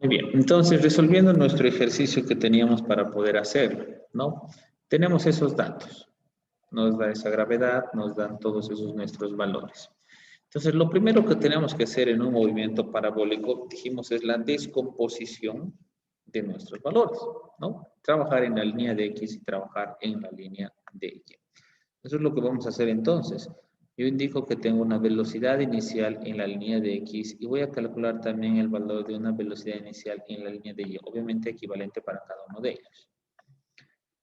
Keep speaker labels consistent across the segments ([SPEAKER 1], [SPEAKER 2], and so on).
[SPEAKER 1] Muy bien, entonces resolviendo nuestro ejercicio que teníamos para poder hacer, ¿no? Tenemos esos datos. Nos da esa gravedad, nos dan todos esos nuestros valores. Entonces, lo primero que tenemos que hacer en un movimiento parabólico, dijimos, es la descomposición de nuestros valores, ¿no? Trabajar en la línea de X y trabajar en la línea de Y. Eso es lo que vamos a hacer entonces. Yo indico que tengo una velocidad inicial en la línea de X y voy a calcular también el valor de una velocidad inicial en la línea de Y, obviamente equivalente para cada uno de ellos.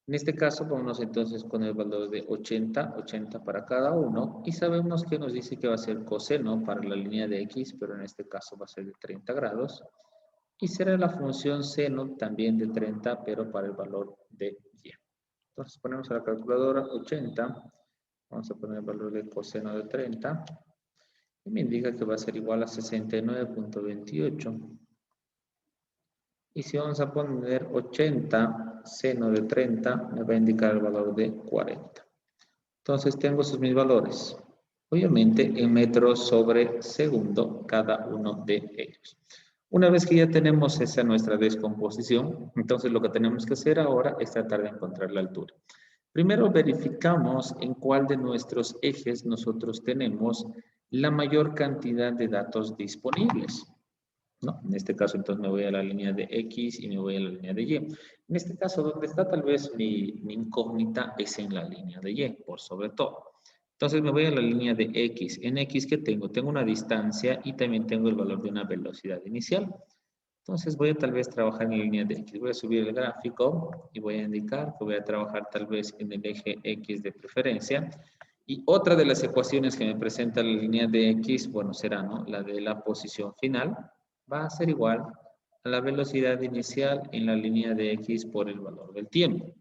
[SPEAKER 1] En este caso, vamos entonces con el valor de 80, 80 para cada uno, y sabemos que nos dice que va a ser coseno para la línea de X, pero en este caso va a ser de 30 grados, y será la función seno también de 30, pero para el valor de Y. Entonces ponemos a la calculadora 80, vamos a poner el valor de coseno de 30, y me indica que va a ser igual a 69.28. Y si vamos a poner 80 seno de 30, me va a indicar el valor de 40. Entonces tengo esos mis valores. Obviamente en metros sobre segundo cada uno de ellos. Una vez que ya tenemos esa nuestra descomposición, entonces lo que tenemos que hacer ahora es tratar de encontrar la altura. Primero verificamos en cuál de nuestros ejes nosotros tenemos la mayor cantidad de datos disponibles, ¿no? En este caso, entonces me voy a la línea de X y me voy a la línea de Y. En este caso, donde está tal vez mi incógnita es en la línea de Y, por sobre todo. Entonces me voy a la línea de X. En X, ¿qué tengo? Tengo una distancia y también tengo el valor de una velocidad inicial. Entonces voy a tal vez trabajar en la línea de X. Voy a subir el gráfico y voy a indicar que voy a trabajar tal vez en el eje X de preferencia. Y otra de las ecuaciones que me presenta la línea de X, bueno, será, ¿no? La de la posición final va a ser igual a la velocidad inicial en la línea de X por el valor del tiempo.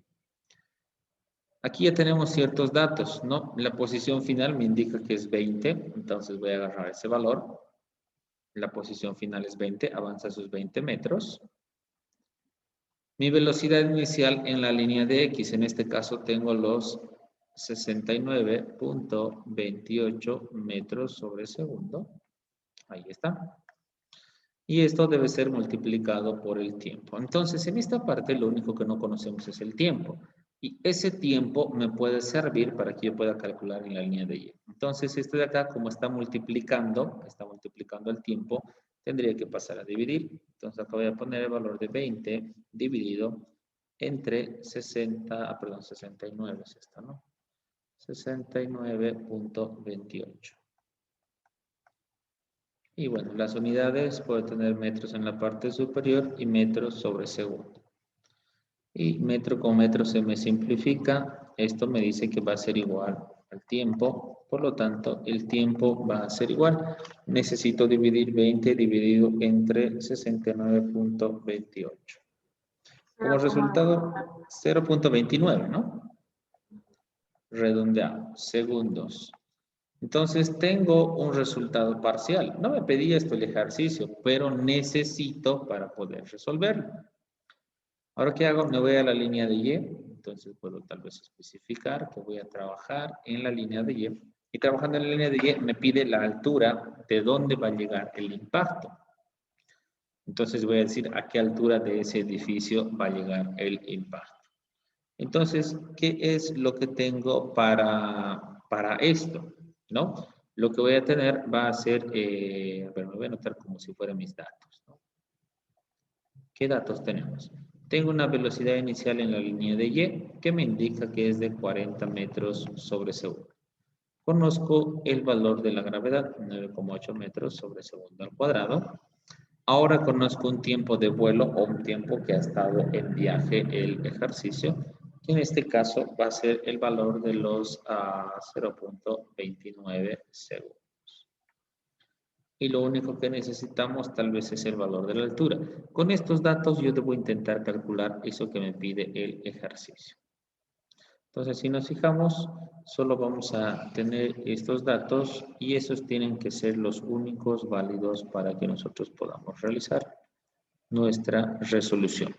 [SPEAKER 1] Aquí ya tenemos ciertos datos, ¿no? La posición final me indica que es 20, entonces voy a agarrar ese valor. La posición final es 20, avanza sus 20 metros. Mi velocidad inicial en la línea de X, en este caso tengo los 69.28 metros sobre segundo. Ahí está. Y esto debe ser multiplicado por el tiempo. Entonces, en esta parte lo único que no conocemos es el tiempo. Y ese tiempo me puede servir para que yo pueda calcular en la línea de Y. Entonces, esto de acá, como está multiplicando el tiempo, tendría que pasar a dividir. Entonces, acá voy a poner el valor de 20 dividido entre 69 es esta, ¿no? 69.28. Y bueno, las unidades pueden tener metros en la parte superior y metros sobre segundo. Y metro con metro se me simplifica. Esto me dice que va a ser igual al tiempo. Por lo tanto, el tiempo va a ser igual. Necesito dividir 20 dividido entre 69.28. Como resultado, 0.29, ¿no? Redondeamos, segundos. Entonces tengo un resultado parcial. No me pedía esto el ejercicio, pero necesito para poder resolverlo. Ahora, ¿qué hago? Me voy a la línea de Y. Entonces puedo tal vez especificar que voy a trabajar en la línea de Y. Y trabajando en la línea de Y me pide la altura de dónde va a llegar el impacto. Entonces voy a decir a qué altura de ese edificio va a llegar el impacto. Entonces, ¿qué es lo que tengo para esto? ¿No? Lo que voy a tener va a ser, a ver, me voy a anotar como si fueran mis datos, ¿no? ¿Qué datos tenemos? Tengo una velocidad inicial en la línea de Y que me indica que es de 40 metros sobre segundo. Conozco el valor de la gravedad, 9,8 metros sobre segundo al cuadrado. Ahora conozco un tiempo de vuelo o un tiempo que ha estado en viaje el ejercicio, que en este caso va a ser el valor de los 0.29 segundos. Y lo único que necesitamos tal vez es el valor de la altura. Con estos datos yo debo intentar calcular eso que me pide el ejercicio. Entonces, si nos fijamos, solo vamos a tener estos datos y esos tienen que ser los únicos válidos para que nosotros podamos realizar nuestra resolución.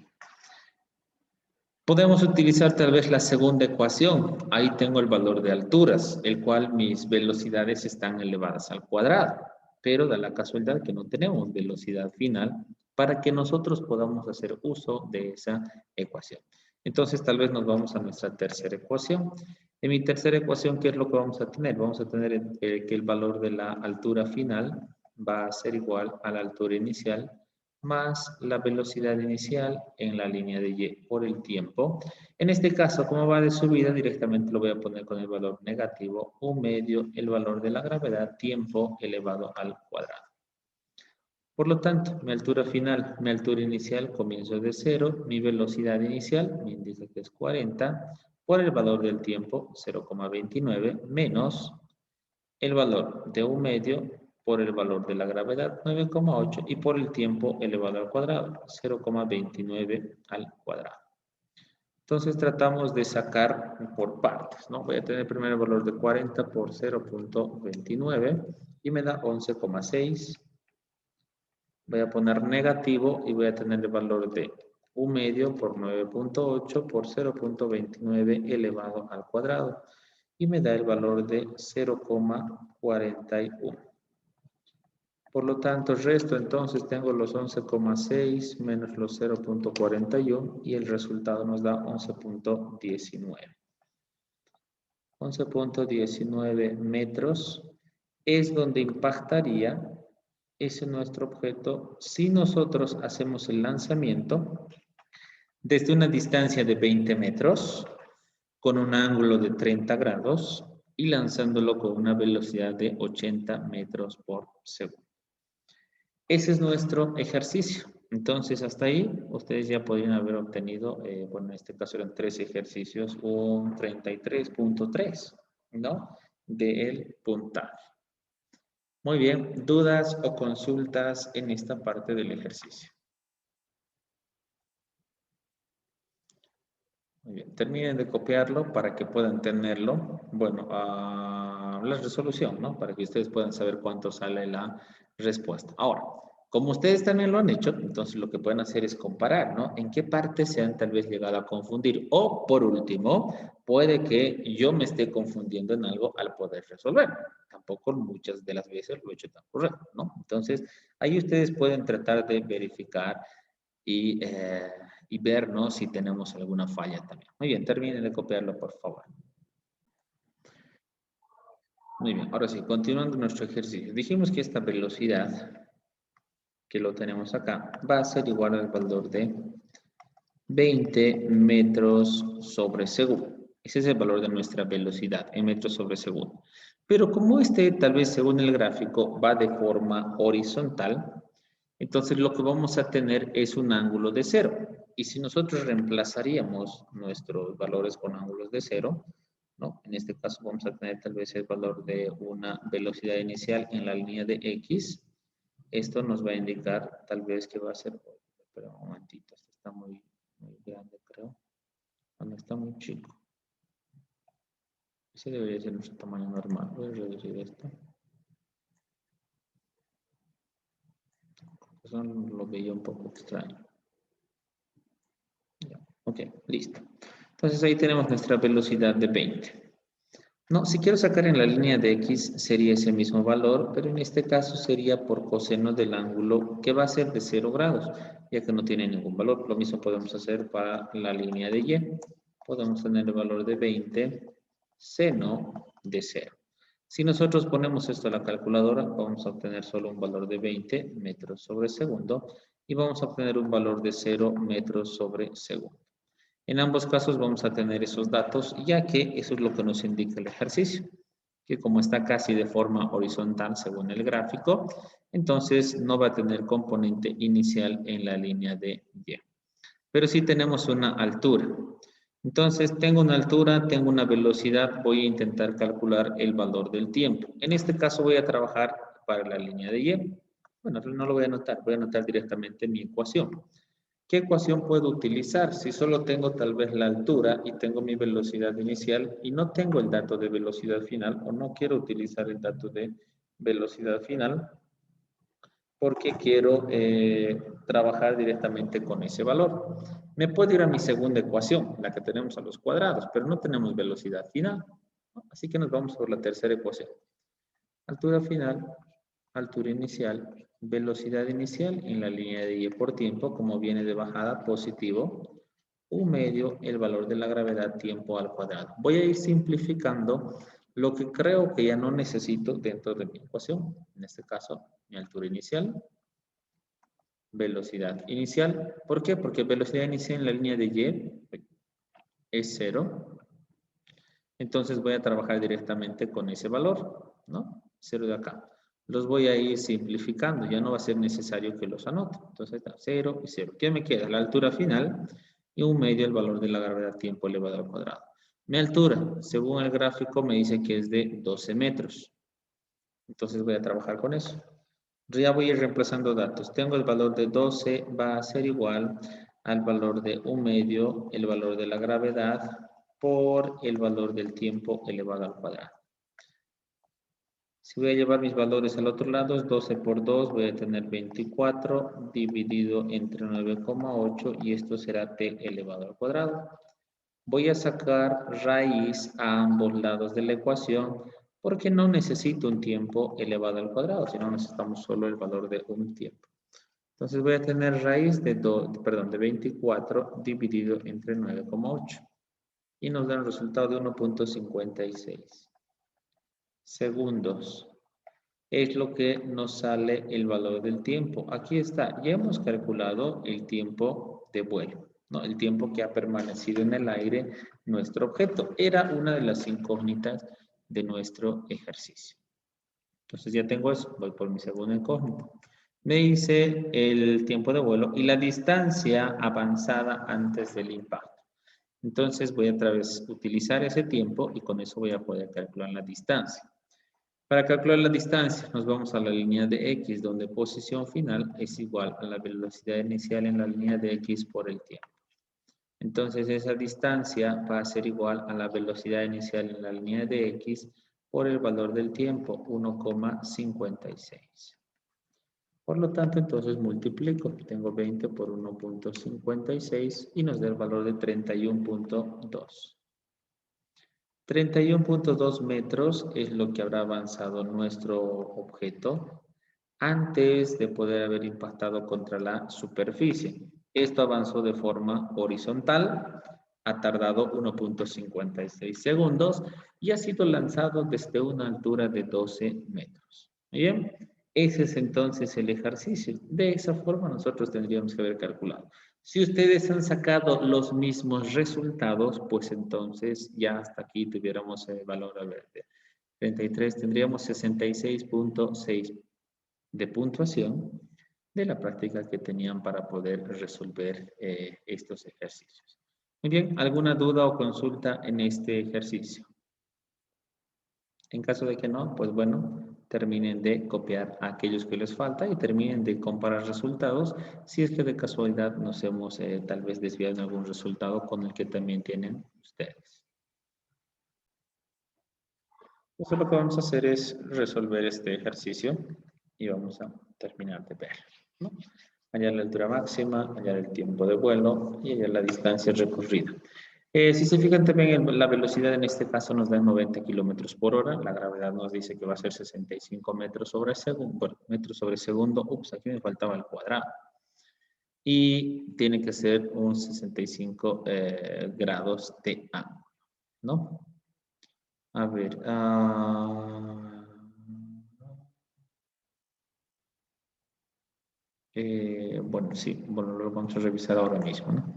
[SPEAKER 1] Podemos utilizar tal vez la segunda ecuación. Ahí tengo el valor de alturas, el cual mis velocidades están elevadas al cuadrado. Pero da la casualidad que no tenemos velocidad final para que nosotros podamos hacer uso de esa ecuación. Entonces, tal vez nos vamos a nuestra tercera ecuación. En mi tercera ecuación, ¿qué es lo que vamos a tener? Vamos a tener que el valor de la altura final va a ser igual a la altura inicial más la velocidad inicial en la línea de y por el tiempo. En este caso, como va de subida, directamente lo voy a poner con el valor negativo, 1/2 el valor de la gravedad, tiempo elevado al cuadrado. Por lo tanto, mi altura final, mi altura inicial, comienzo de 0, mi velocidad inicial, me indica que es 40, por el valor del tiempo, 0,29, menos el valor de 1/2 por el valor de la gravedad, 9,8, y por el tiempo elevado al cuadrado, 0,29 al cuadrado. Entonces tratamos de sacar por partes, ¿no? Voy a tener primero el valor de 40 por 0,29 y me da 11,6. Voy a poner negativo y voy a tener el valor de 1/2 por 9,8 por 0,29 elevado al cuadrado. Y me da el valor de 0,41. Por lo tanto, el resto entonces tengo los 11,6 menos los 0,41 y el resultado nos da 11,19. 11,19 metros es donde impactaría ese nuestro objeto si nosotros hacemos el lanzamiento desde una distancia de 20 metros con un ángulo de 30 grados y lanzándolo con una velocidad de 80 metros por segundo. Ese es nuestro ejercicio. Entonces, hasta ahí, ustedes ya podrían haber obtenido, bueno, en este caso eran 3 ejercicios, un 33,3, ¿no? Del puntaje. Muy bien, ¿dudas o consultas en esta parte del ejercicio? Muy bien, terminen de copiarlo para que puedan tenerlo. Bueno, la resolución, ¿no? Para que ustedes puedan saber cuánto sale la respuesta. Ahora, como ustedes también lo han hecho, entonces lo que pueden hacer es comparar, ¿no? En qué parte se han tal vez llegado a confundir. O, por último, puede que yo me esté confundiendo en algo al poder resolver. Tampoco muchas de las veces lo he hecho tan correcto, ¿no? Entonces, ahí ustedes pueden tratar de verificar y ver, ¿no? Si tenemos alguna falla también. Muy bien, terminen de copiarlo, por favor. Muy bien, ahora sí, continuando nuestro ejercicio. Dijimos que esta velocidad, que lo tenemos acá, va a ser igual al valor de 20 metros sobre segundo. Ese es el valor de nuestra velocidad en metros sobre segundo. Pero como este, tal vez según el gráfico, va de forma horizontal, entonces lo que vamos a tener es un ángulo de 0. Y si nosotros reemplazaríamos nuestros valores con ángulos de 0, ¿no? En este caso vamos a tener tal vez el valor de una velocidad inicial en la línea de X. Esto nos va a indicar tal vez que va a ser, espera un momentito, esto está muy grande, creo. No, está muy chico. Ese debería ser nuestro tamaño normal. Voy a reducir esto. Eso lo veía un poco extraño. Ya. Ok, listo. Entonces ahí tenemos nuestra velocidad de 20. No, si quiero sacar en la línea de X sería ese mismo valor, pero en este caso sería por coseno del ángulo que va a ser de 0 grados, ya que no tiene ningún valor. Lo mismo podemos hacer para la línea de Y. Podemos tener el valor de 20 seno de 0. Si nosotros ponemos esto a la calculadora, vamos a obtener solo un valor de 20 metros sobre segundo y vamos a obtener un valor de 0 metros sobre segundo. En ambos casos vamos a tener esos datos, ya que eso es lo que nos indica el ejercicio, que como está casi de forma horizontal según el gráfico, entonces no va a tener componente inicial en la línea de Y. Pero sí tenemos una altura. Entonces, tengo una altura, tengo una velocidad, voy a intentar calcular el valor del tiempo. En este caso voy a trabajar para la línea de Y. Bueno, no lo voy a anotar, voy a anotar directamente mi ecuación. ¿Qué ecuación puedo utilizar? Si solo tengo tal vez la altura y tengo mi velocidad inicial y no tengo el dato de velocidad final o no quiero utilizar el dato de velocidad final porque quiero trabajar directamente con ese valor. Me puedo ir a mi segunda ecuación, la que tenemos a los cuadrados, pero no tenemos velocidad final. Así que nos vamos por la tercera ecuación. Altura final, altura inicial velocidad inicial en la línea de y por tiempo, como viene de bajada, positivo, 1 medio el valor de la gravedad tiempo al cuadrado. Voy a ir simplificando lo que creo que ya no necesito dentro de mi ecuación. En este caso, mi altura inicial, velocidad inicial. ¿Por qué? Porque velocidad inicial en la línea de y es 0. Entonces voy a trabajar directamente con ese valor, ¿no? 0 de acá. Los voy a ir simplificando, ya no va a ser necesario que los anote. Entonces, 0 y 0. ¿Qué me queda? La altura final y 1 medio el valor de la gravedad tiempo elevado al cuadrado. Mi altura, según el gráfico, me dice que es de 12 metros. Entonces voy a trabajar con eso. Ya voy a ir reemplazando datos. Tengo el valor de 12, va a ser igual al valor de 1 medio, el valor de la gravedad, por el valor del tiempo elevado al cuadrado. Si voy a llevar mis valores al otro lado, es 12 por 2, voy a tener 24 dividido entre 9,8 y esto será t elevado al cuadrado. Voy a sacar raíz a ambos lados de la ecuación porque no necesito un tiempo elevado al cuadrado, sino necesitamos solo el valor de un tiempo. Entonces voy a tener raíz de 24 dividido entre 9,8 y nos da el resultado de 1.56 segundos. Es lo que nos sale el valor del tiempo. Aquí está, ya hemos calculado el tiempo de vuelo, ¿no? El tiempo que ha permanecido en el aire nuestro objeto. Era una de las incógnitas de nuestro ejercicio. Entonces ya tengo eso, voy por mi segunda incógnita. Me dice el tiempo de vuelo y la distancia avanzada antes del impacto. Entonces voy a otra vez utilizar ese tiempo y con eso voy a poder calcular la distancia. Para calcular la distancia nos vamos a la línea de X, donde posición final es igual a la velocidad inicial en la línea de X por el tiempo. Entonces esa distancia va a ser igual a la velocidad inicial en la línea de X por el valor del tiempo, 1,56. Por lo tanto, entonces multiplico. Tengo 20 por 1.56 y nos da el valor de 31.2. 31.2 metros es lo que habrá avanzado nuestro objeto antes de poder haber impactado contra la superficie. Esto avanzó de forma horizontal, ha tardado 1.56 segundos y ha sido lanzado desde una altura de 12 metros. ¿Bien? Ese es entonces el ejercicio. De esa forma nosotros tendríamos que haber calculado. Si ustedes han sacado los mismos resultados, pues entonces ya hasta aquí tuviéramos el valor de 33, tendríamos 66.6 de puntuación de la práctica que tenían para poder resolver estos ejercicios. Muy bien, ¿alguna duda o consulta en este ejercicio? En caso de que no, pues bueno, terminen de copiar a aquellos que les falta y terminen de comparar resultados si es que de casualidad nos hemos tal vez desviado en algún resultado con el que también tienen ustedes. Entonces lo que vamos a hacer es resolver este ejercicio y vamos a terminar de ver, ¿no? Hallar la altura máxima, hallar el tiempo de vuelo y hallar la distancia recorrida. Si se fijan también, la velocidad en este caso nos da 90 kilómetros por hora. La gravedad nos dice que va a ser 65 metros sobre segundo. Bueno, metros sobre segundo. Ups, aquí me faltaba el cuadrado. Y tiene que ser un 65 grados de ángulo, ¿no? A ver. Bueno, sí. Bueno, lo vamos a revisar ahora mismo, ¿no?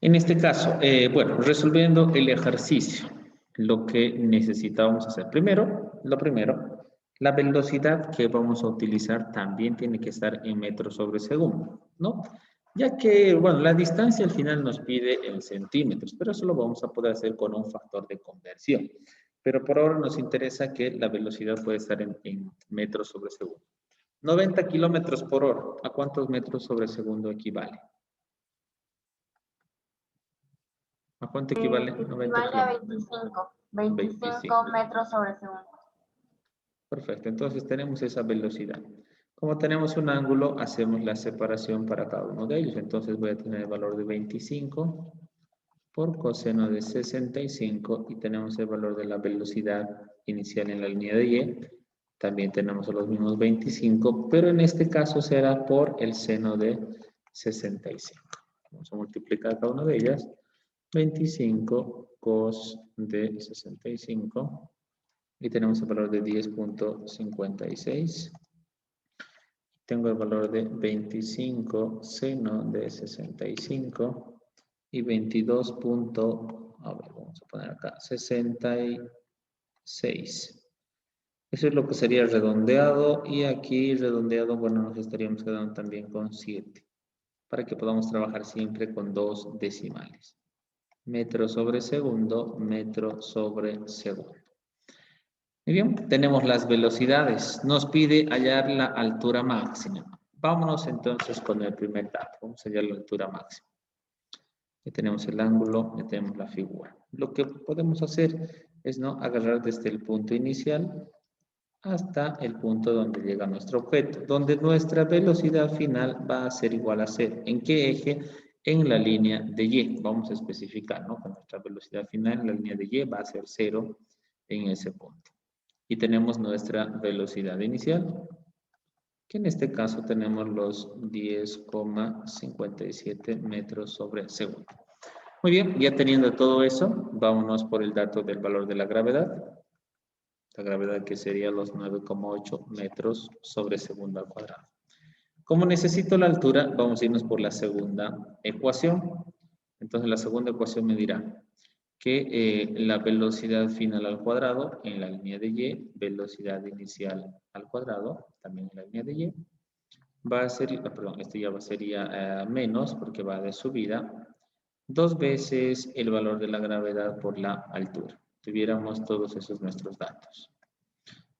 [SPEAKER 1] En este caso, bueno, resolviendo el ejercicio, lo que necesitábamos hacer. Lo primero, la velocidad que vamos a utilizar también tiene que estar en metros sobre segundo, ¿no? Ya que, bueno, la distancia al final nos pide en centímetros, pero eso lo vamos a poder hacer con un factor de conversión. Pero por ahora nos interesa que la velocidad puede estar en metros sobre segundo. 90 kilómetros por hora, ¿a cuántos metros sobre segundo equivale? ¿A cuánto equivale 90
[SPEAKER 2] Equivale a
[SPEAKER 1] kilómetros?
[SPEAKER 2] 25 metros sobre segundo.
[SPEAKER 1] Perfecto, entonces tenemos esa velocidad. Como tenemos un ángulo, hacemos la separación para cada uno de ellos. Entonces voy a tener el valor de 25 por coseno de 65 y tenemos el valor de la velocidad inicial en la línea de Y También tenemos los mismos 25, pero en este caso será por el seno de 65. Vamos a multiplicar cada una de ellas. 25 cos de 65. Y tenemos el valor de 10.56. Tengo el valor de 25 seno de 65 y 22. A ver, vamos a poner acá 66. Eso es lo que sería redondeado, y aquí redondeado, bueno, nos estaríamos quedando también con 7, para que podamos trabajar siempre con 2 decimales. Metro sobre segundo, metro sobre segundo. Muy bien, tenemos las velocidades. Nos pide hallar la altura máxima. Vámonos entonces con el primer dato. Vamos a hallar la altura máxima. Ya tenemos el ángulo, ya tenemos la figura. Lo que podemos hacer es, ¿no?, agarrar desde el punto inicial hasta el punto donde llega nuestro objeto, donde nuestra velocidad final va a ser igual a 0. ¿En qué eje? En la línea de Y. Vamos a especificar, ¿no?, que nuestra velocidad final en la línea de Y va a ser 0 en ese punto. Y tenemos nuestra velocidad inicial, que en este caso tenemos los 10,57 metros sobre segundo. Muy bien, ya teniendo todo eso, vámonos por el dato del valor de la gravedad. La gravedad, que sería los 9,8 metros sobre segundo al cuadrado. Como necesito la altura, vamos a irnos por la segunda ecuación. Entonces la segunda ecuación me dirá que la velocidad final al cuadrado en la línea de Y, velocidad inicial al cuadrado, también en la línea de Y, va a ser, perdón, esto ya sería menos porque va de subida, 2 veces el valor de la gravedad por la altura. Tuviéramos todos esos nuestros datos.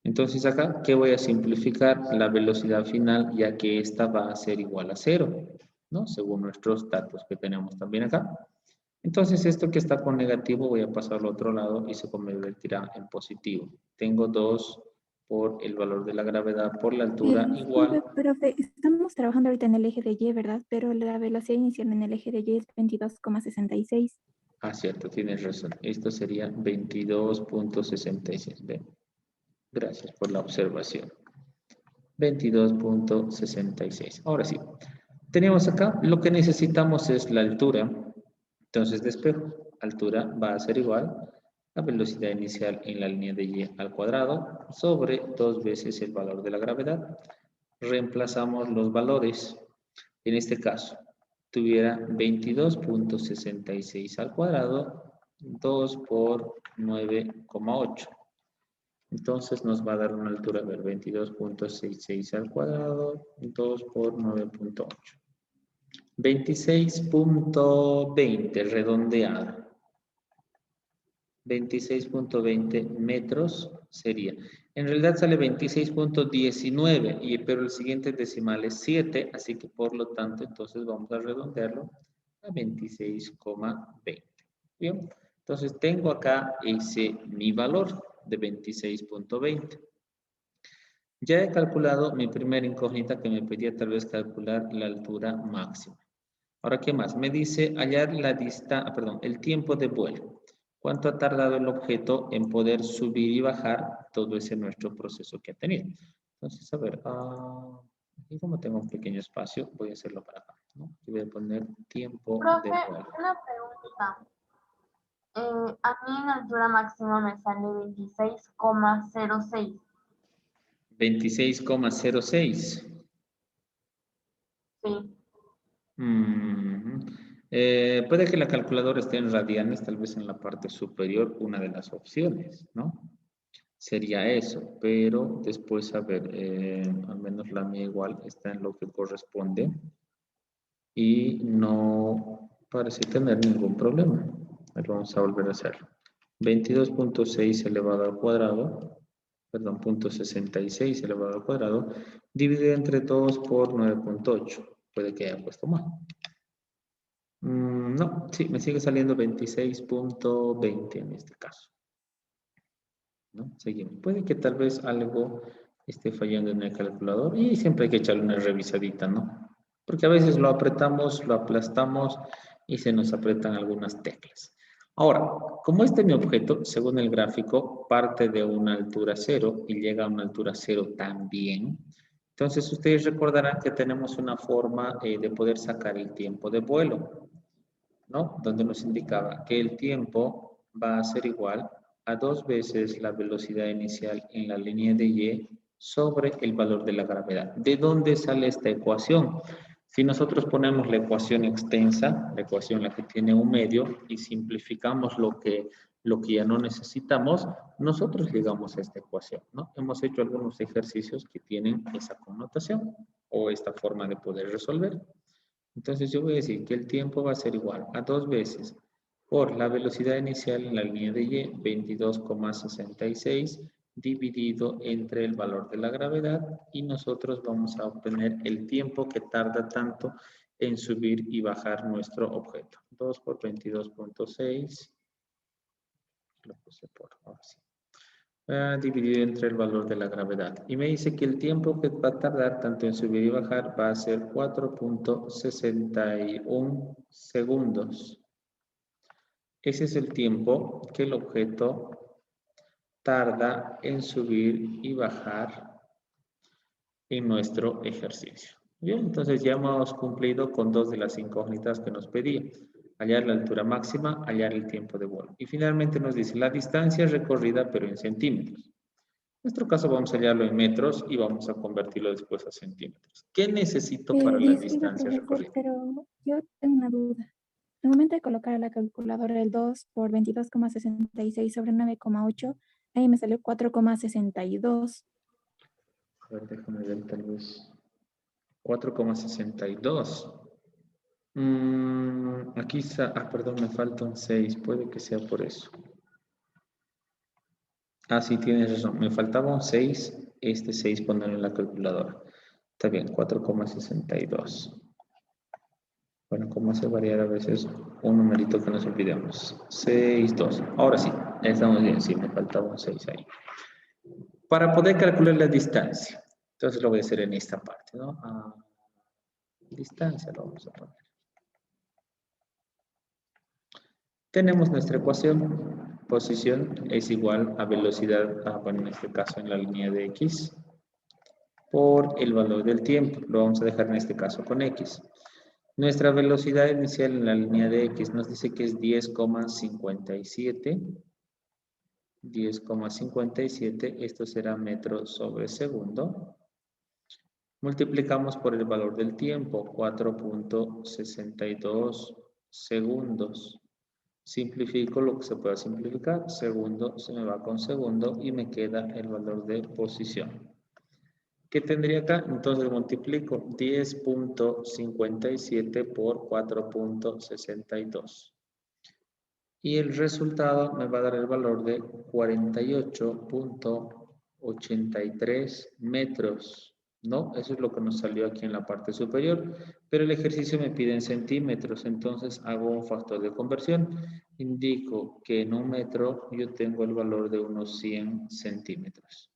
[SPEAKER 1] Entonces acá, ¿qué voy a simplificar? La velocidad final, ya que esta va a ser igual a 0, ¿no? Según nuestros datos que tenemos también acá. Entonces esto que está con negativo voy a pasarlo al otro lado y se convertirá en positivo. Tengo 2 por el valor de la gravedad por la altura igual.
[SPEAKER 3] Profe, estamos trabajando ahorita en el eje de Y, ¿verdad? Pero la velocidad inicial en el eje de Y es 22,66.
[SPEAKER 1] Ah, cierto, tienes razón. Esto sería 22.66. Ven. Gracias por la observación. 22.66. Ahora sí. Tenemos acá, lo que necesitamos es la altura. Entonces despejo. Altura va a ser igual a velocidad inicial en la línea de Y al cuadrado sobre 2 veces el valor de la gravedad. Reemplazamos los valores. En este caso, tuviera 22.66 al cuadrado, 2 por 9,8. Entonces nos va a dar una altura de 22.66 al cuadrado, 2 por 9.8. 26.20 redondeado. 26.20 metros sería. En realidad sale 26.19, pero el siguiente decimal es 7, así que por lo tanto entonces vamos a redondearlo a 26,20. Bien, entonces tengo acá mi valor de 26.20. Ya he calculado mi primera incógnita, que me pedía tal vez calcular la altura máxima. Ahora, ¿qué más? Me dice hallar el tiempo de vuelo. ¿Cuánto ha tardado el objeto en poder subir y bajar todo ese nuestro proceso que ha tenido? Entonces, a ver, aquí como tengo un pequeño espacio, voy a hacerlo para acá, ¿no? Y voy a poner tiempo de
[SPEAKER 2] Profe,
[SPEAKER 1] vuelo.
[SPEAKER 2] una pregunta. A mí en altura máxima me sale 26,06.
[SPEAKER 1] 26,06.
[SPEAKER 2] Sí.
[SPEAKER 1] Puede que la calculadora esté en radianes, tal vez en la parte superior, una de las opciones, ¿no? Sería eso, pero después, a ver, al menos la mía igual está en lo que corresponde y no parece tener ningún problema. A ver, vamos a volver a hacerlo. 22.6 elevado al cuadrado, perdón, 0.66 elevado al cuadrado, dividido entre 2 por 9.8. Puede que haya puesto mal. No, sí, me sigue saliendo 26.20 en este caso, ¿no? Seguimos. Puede que tal vez algo esté fallando en el calculador y siempre hay que echarle una revisadita, ¿no? Porque a veces lo apretamos, lo aplastamos y se nos apretan algunas teclas. Ahora, como este es mi objeto, según el gráfico, parte de una altura 0 y llega a una altura 0 también, entonces ustedes recordarán que tenemos una forma de poder sacar el tiempo de vuelo, ¿no? Donde nos indicaba que el tiempo va a ser igual a 2 veces la velocidad inicial en la línea de Y sobre el valor de la gravedad. ¿De dónde sale esta ecuación? Si nosotros ponemos la ecuación extensa, la ecuación la que tiene un medio, y simplificamos lo que ya no necesitamos, nosotros llegamos a esta ecuación, ¿no? Hemos hecho algunos ejercicios que tienen esa connotación o esta forma de poder resolver. Entonces yo voy a decir que el tiempo va a ser igual a 2 veces por la velocidad inicial en la línea de Y, 22,66, dividido entre el valor de la gravedad, y nosotros vamos a obtener el tiempo que tarda tanto en subir y bajar nuestro objeto. 2 por 22,6, lo puse por ahora sí. Dividido entre el valor de la gravedad. Y me dice que el tiempo que va a tardar tanto en subir y bajar va a ser 4.61 segundos. Ese es el tiempo que el objeto tarda en subir y bajar en nuestro ejercicio. Bien, entonces ya hemos cumplido con 2 de las incógnitas que nos pedía. Hallar la altura máxima, hallar el tiempo de vuelo. Y finalmente nos dice la distancia recorrida, pero en centímetros. En nuestro caso vamos a hallarlo en metros y vamos a convertirlo después a centímetros. ¿Qué necesito para la
[SPEAKER 3] Disculpe,
[SPEAKER 1] distancia
[SPEAKER 3] profesor,
[SPEAKER 1] recorrida?
[SPEAKER 3] pero yo tengo una duda. Al momento de colocar a la calculadora el 2 por 22,66 sobre 9,8, ahí me salió 4,62.
[SPEAKER 1] A ver, déjame ver tal vez. 4,62. Aquí está, perdón, me falta un 6, puede que sea por eso. Sí, tienes razón, me faltaba un 6, este 6 ponerlo en la calculadora. Está bien, 4,62. Bueno, ¿cómo hace variar a veces un numerito que nos olvidemos? 6, 2. Ahora sí, estamos bien, sí, me faltaba un 6 ahí. Para poder calcular la distancia, entonces lo voy a hacer en esta parte, ¿no? Distancia lo vamos a poner. Tenemos nuestra ecuación. Posición es igual a velocidad, bueno, en este caso en la línea de X, por el valor del tiempo. Lo vamos a dejar en este caso con X. Nuestra velocidad inicial en la línea de X nos dice que es 10,57. 10,57, esto será metros sobre segundo. Multiplicamos por el valor del tiempo, 4.62 segundos. Simplifico lo que se pueda simplificar. Segundo se me va con segundo y me queda el valor de posición. ¿Qué tendría acá? Entonces multiplico 10.57 por 4.62. Y el resultado me va a dar el valor de 48.83 metros. ¿No? Eso es lo que nos salió aquí en la parte superior. Pero el ejercicio me pide en centímetros. Entonces hago un factor de conversión. Indico que en un metro yo tengo el valor de unos 100 centímetros.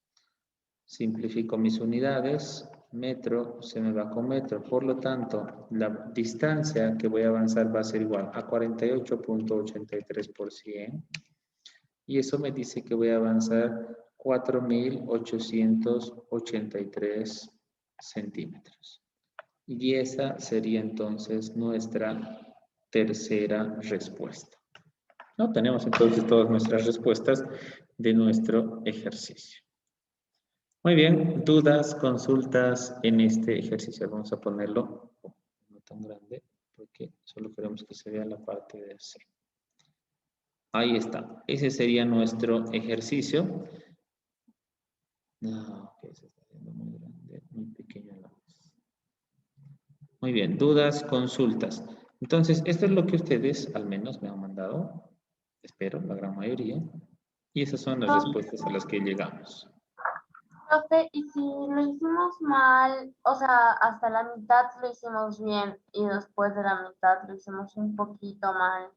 [SPEAKER 1] Simplifico mis unidades. Metro se me va con metro. Por lo tanto, la distancia que voy a avanzar va a ser igual a 48.83 por 100. Y eso me dice que voy a avanzar 4.883 centímetros. Y esa sería entonces nuestra tercera respuesta. ¿No? Tenemos entonces todas nuestras respuestas de nuestro ejercicio. Muy bien, dudas, consultas en este ejercicio. Vamos a ponerlo no tan grande porque solo queremos que se vea la parte de C. Ahí está. Ese sería nuestro ejercicio. No, que se está viendo muy grande, muy pequeño la vez. Muy bien, dudas, consultas. Entonces, esto es lo que ustedes al menos me han mandado. Espero, la gran mayoría. Y esas son las respuestas a las que llegamos.
[SPEAKER 2] Profe, y si lo hicimos mal, o sea, hasta la mitad lo hicimos bien y después de la mitad lo hicimos un poquito mal,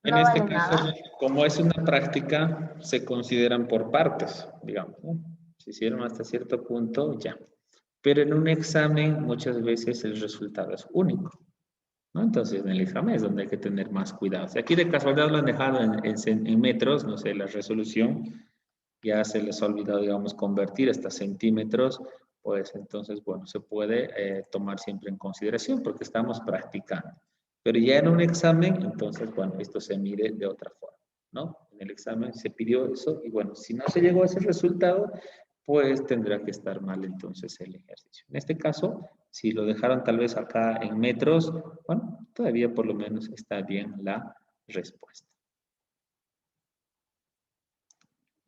[SPEAKER 1] En
[SPEAKER 2] ¿no
[SPEAKER 1] este
[SPEAKER 2] vale
[SPEAKER 1] caso,
[SPEAKER 2] nada?
[SPEAKER 1] como es una práctica, se consideran por partes, digamos, ¿no? Se hicieron hasta cierto punto, ya. Pero en un examen muchas veces el resultado es único, ¿no? Entonces, en el examen es donde hay que tener más cuidado. Si aquí de casualidad lo han dejado en metros, no sé, la resolución, ya se les ha olvidado, digamos, convertir hasta centímetros, pues entonces, bueno, se puede tomar siempre en consideración porque estamos practicando. Pero ya en un examen, entonces, bueno, esto se mide de otra forma, ¿no? En el examen se pidió eso y bueno, si no se llegó a ese resultado, pues tendrá que estar mal entonces el ejercicio. En este caso, si lo dejaron tal vez acá en metros, bueno, todavía por lo menos está bien la respuesta.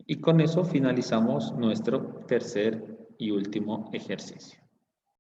[SPEAKER 1] Y con eso finalizamos nuestro tercer y último ejercicio.